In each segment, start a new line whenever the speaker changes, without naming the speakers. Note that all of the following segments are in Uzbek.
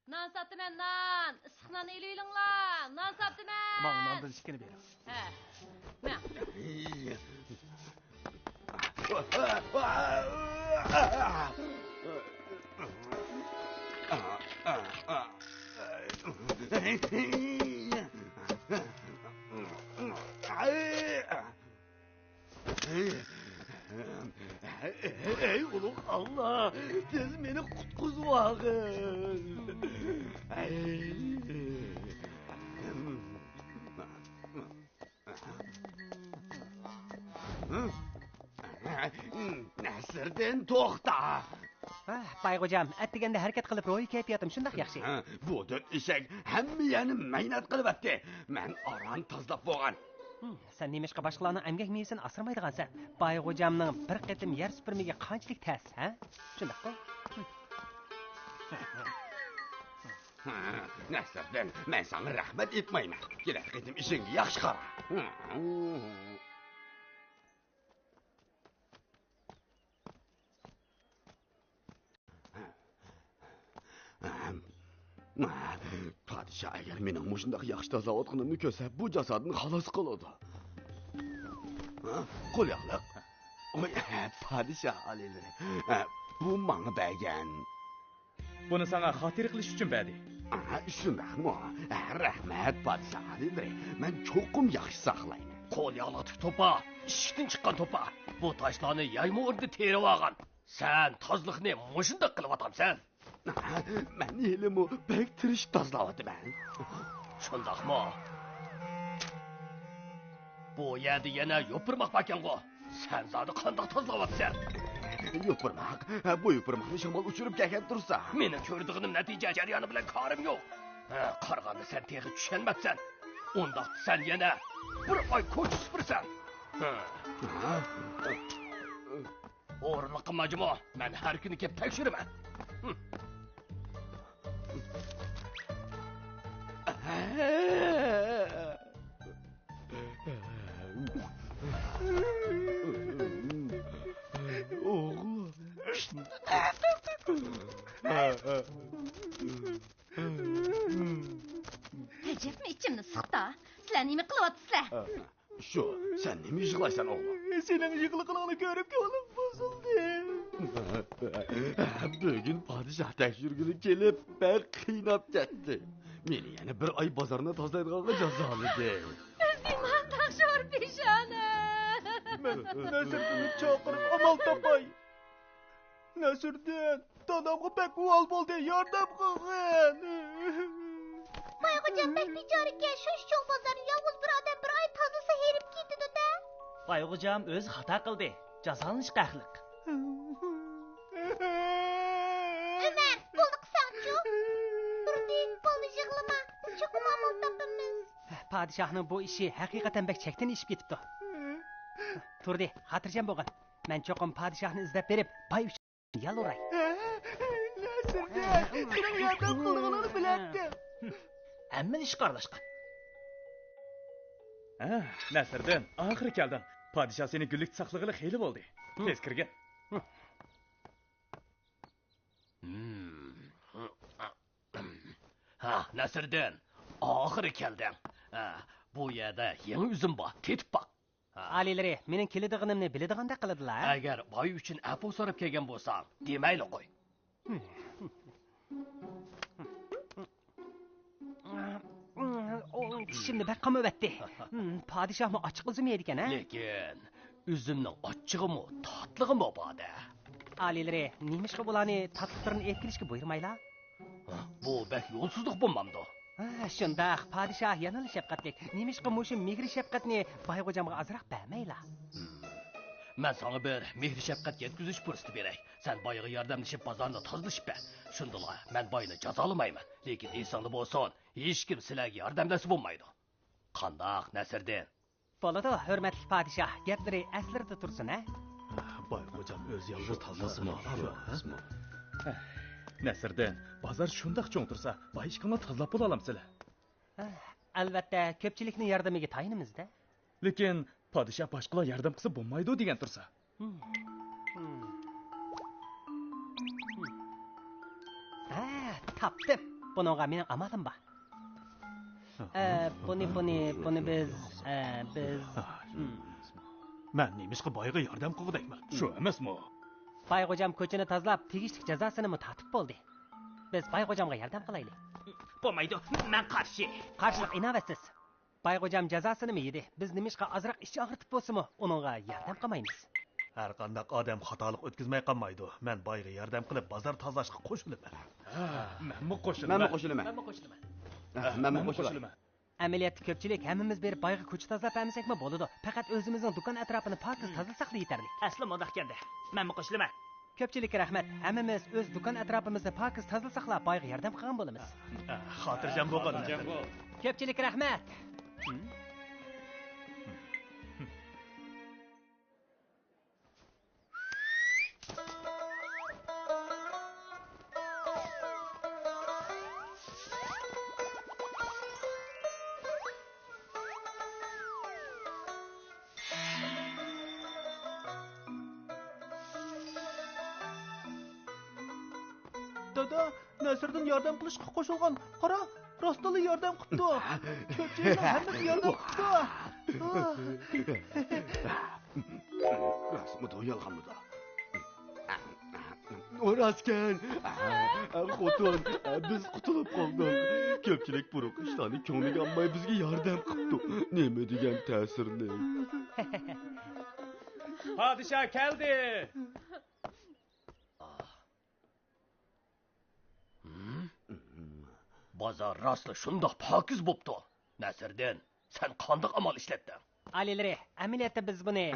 Nan satımen nan. Isıqnan eliyilinglar. Nan satımen.
Bana nandan şikini verin.
He. Ne?
Ey ulug' Allah, siz meni qutqizvag'in. Nasriddin to'xta.
Bayg'o'jam, atdiganda harakat qilib ro'y kayfiyatim shundoq yaxshi.
Bu dod eshak hammani maynat qilyapti. Men aran tozlab bo'lgan.
Sen nemishqa boshqalarning emgak mevasini asramaydigansan. Bayg'o'jamning bir qatim yer supurmiga qanchalik ta's, ha? Shundoq-ku.
Nasriddin, men sana rahmat etmayman. Kelar qatim ishingga yaxshi qara. Padişah eğer mening mushundaq yaxshi tozalavatganimni ko'rsa, bu jasadni xalos qiladi. Qo'l yoqliq. Padişah alilari. Bu menga bergan.
Buni sana xotir qilish uchun berdi.
Shundaqmi? Rahmat padişah alilari. Men cho'qim yaxshi saqlayman.
Qo'l yoqliq to'pa, ishikdan chiqqan to'pa. Bu toshlarni yayma o'rnida terib olgan. Sen tozliqni mushundaq qilyapsan.
Men elimi bek tirish tozlayapman.
Shundaqmi? Bu yerda yana yopirmoq ekan-ku. Sen zodi qandoq tozlayapsan?
Yopirmoq. Bu yopirmoqni shamol uchirib kelgan tursa.
Mening ko'rdig'im natija jarayoni bilan ko'rim yo'q. Qaraganda sen teg'i tushunmabsan. Undaq sen yana bir oy ko'ch supursan. O'g'irlik qilmajimi? Men har kuni kelib tekshiraman.
Oğlum.
Tecrübe içimni sıqta. Sizlar nima qilyapsizlar?
Shu, sen nima yig'laysan o'g'lim?
Sening yig'liqlig'ini ko'rib ko'nglim buzildi.
Bugun podshoh tekshirgani kelib, bek qiynab ketdi. Meni yana bir oy bozorni tozalaydiganga jazoladi.
Özdiman taxshor peshona.
Nasriddinni chaqirib amal topay. Nasriddin, dadamga bek uvol bo'ldi, yordam qilgin.
Bayg'o'jam bek bechorga shu cho'ng bozorni yolg'iz bir odam bir oy tozasa herib ketdi-da.
Bayg'o'jam o'zi xato qildi. Jazolanish haqliq.
Ömer, bo'ldi qilsangchi. Turdi, bo'ldi yig'lama. Cho'qim amal topamiz.
Padişahning bu ishi haqiqatan bek chekdan ishib ketibdi. Turdi, xotirjam bo'lgin. Men cho'qim padişahni izlab berib, bay uchun yaluray.
Nasriddin, sening yordam qilganingni bilardim.
Hamma ish qarlashgan.
Nasriddin, oxiri kelding. Podshoh seni gullik saqlig'ili xeyli bo'ldi. Tez kirgin.
Nasriddin, oxiri kelding. Bu yerda yangi uzum bor, tetib baq.
Alilari, mening keladiganimni biladiganday qiladilar.
Agar boy uchun apu so'rab kelgan bo'lsang, demayli qo'y.
Tishimni bak qamabatti. Padişahmi ochiq uzmaydi ekan, ha?
Lekin uzumning ochiqimi, tatlig'imi borda.
Alilari, nemishqa bularni tatliqlarini etkilishga buyurmaylar?
Bu bak yo'lsizlik bo'lmamdi.
Shundaq, padişah yanılı şefqatlik. Nemishqa mushu mehri shafqatni Bayg'o'jamga azroq bermaylar?
Men sana bir mehri shafqat yetkazish fursati beray. Sen boyga yordamlashib bozorni tozalashib ber. Shundala, men boyni jazolamayman. Lekin esingda bo'lsin, hech kim sizlarga yordamlashib bo'lmaydi. Qandoq, Nasriddin?
Bo'ladi, hurmatli padişah. Gaplari aslarda tursin, ha?
Bayg'o'jam o'z yolg'iz tozlasimi? Nasriddin, bozor shundoq cho'ng tursa, boyishqani tozalab bo'la olamsizlar.
Albatta, ko'pchilikning yordamiga tayinimizda.
Lekin podshoh boshqalar yordam qilsa bo'lmaydi degan tursa.
Ha, topdim. Buningga mening amalim bor. Buni biz
Men nemishqa boyga yordam qilgudayman.
Shu emasmi?
Bayg'o'jam ko'chani tozalab, tegishli jazosini tatib bo'ldi. Biz Bayg'o'jamga yordam qilaylik.
Bo'lmaydi, men qarshi.
Qarshilik inovatsiz. Bayg'o'jam jazosini yedi. Biz nimishqa ozroq ish og'ritib bo'lsa-mu, uningga yordam qilmaymiz.
Har qanday odam xatolik o'tkazmay qolmaydi. Men boyga yordam qilib bozor tozalashga qo'shilaman.
Menmi qo'shilaman?
Men qo'shilaman.
Amaliyotda ko'pchilik hammamiz berib boyga ko'cha tozalab bermasakmi bo'ladi. Faqat o'zimizning do'kon atrofini pokiz tozalasak yetarli.
Asli mundoq ekan-da. Men qo'shilaman.
Ko'pchilikka rahmat. Hammamiz o'z do'kon atrofimizni pokiz tozalasak, boyga yordam qilgan bo'lamiz.
Xotirjam bo'lgan.
Ko'pchilikka rahmat.
Dada, Nasriddin yordam qilishga qo'shilgan. Qara, rostali yordam qildi. Ko'pchilik hammasi yordam qildi.
Rasmida yolg'onmidi. O'raskan. Xotin, biz qutulib qoldik. Ko'pchilik buruq ishlarni ko'ngliga olmay bizga yordam qildi. Nima degan ta'sirli.
Podshoh keldi.
Bozor rostli shundoq pokiz bo'pti. Nasriddin, sen qandoq amal ishlatding?
Alilari, amaliyotda biz buni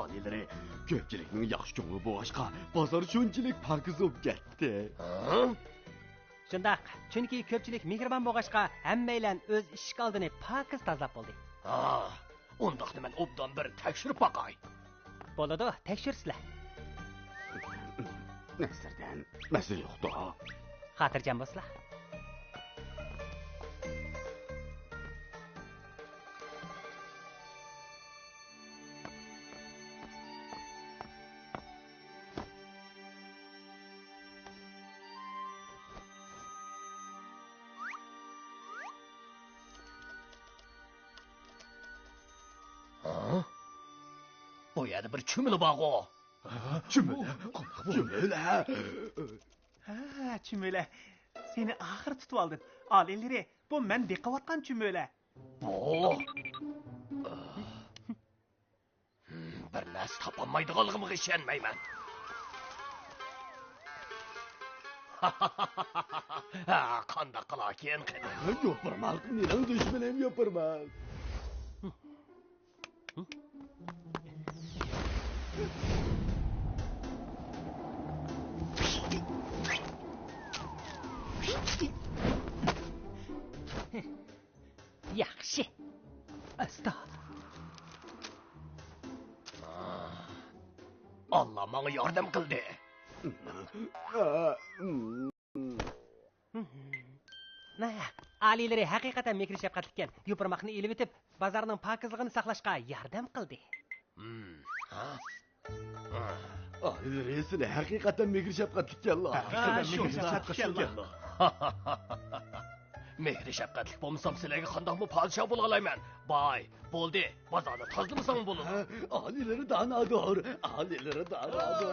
Alilari, ko'pchilikning yaxshi ko'ngli bo'lg'achqa, bozor shunchalik pokiz bo'lib ketdi.
shundoq. Chunki ko'pchilik mehribon bo'lg'achqa, hammaylar o'z ishik oldini pokiz tozalab bo'ldi.
Undaqda men obdan bir tekshirib boqay.
Bo'ladi, tekshirsizlar.
Nasriddin, masala yo'q-da.
Xotirjam bo'lsizlar.
Bu yerda bir chumili bog'o.
Chumila.
Ha, chumela. Seni axir tutib oldim. Alilari, bu men deqayotgan chumela.
Bu. Bir narsa topolmaydiganligimga ishonmayman. Qandoq qilaken qani?
Yo'pirmal, mening dushmanim yo'pirmal.
Yaxshi. Asta.
Allah menga yordam qildi.
Alilari haqiqatan mehr shafqatlikkan. Yupurmoqni elib etib, bozorning pokizligini saqlashga yordam qildi.
Alilari sizlar haqiqatan mehr shafqatlikkanlar.
Mehri shafqatlik bo'lmasam sizlarga qandoqmi podshoh bo'la olayman? Boy, bo'ldi. Bozorni tozalamasam bo'ladi.
Alilari danador. Alilari danador.